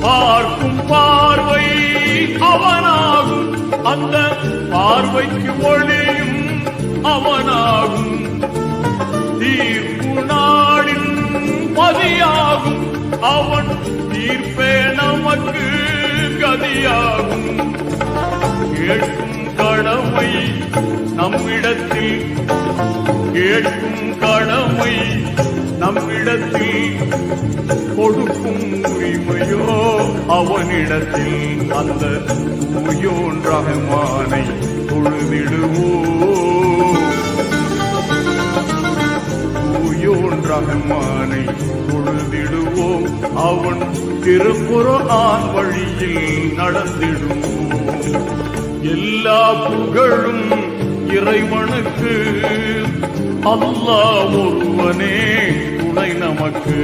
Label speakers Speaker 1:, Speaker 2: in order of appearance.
Speaker 1: பார்க்கும் பார்வை அவனாகும், அந்த பார்வைக்கு ஒளியும் அவனாகும். தீர்ப்பு நாளின் பதியாகும், அவன் தீர்ப்பே நமக்கு கதியாகும். கேட்கும் கடமை நம்மிடத்தில், கேட்கும் கடமை நம்மிடத்தில், கொடுக்கும் உரிமையோ அவனிடத்தில். அந்த தூயோன் ரஹ்மானை தொழுதிடுவோம், தூயோன் ரஹ்மானை தொழுதிடுவோம். அவன் திருக்குர்ஆன் வழியில் நடந்திடுவோம். எல்லா புகழும் இறைவனுக்கு, அல்லாஹ் ஒருவனே துணை நமக்கு.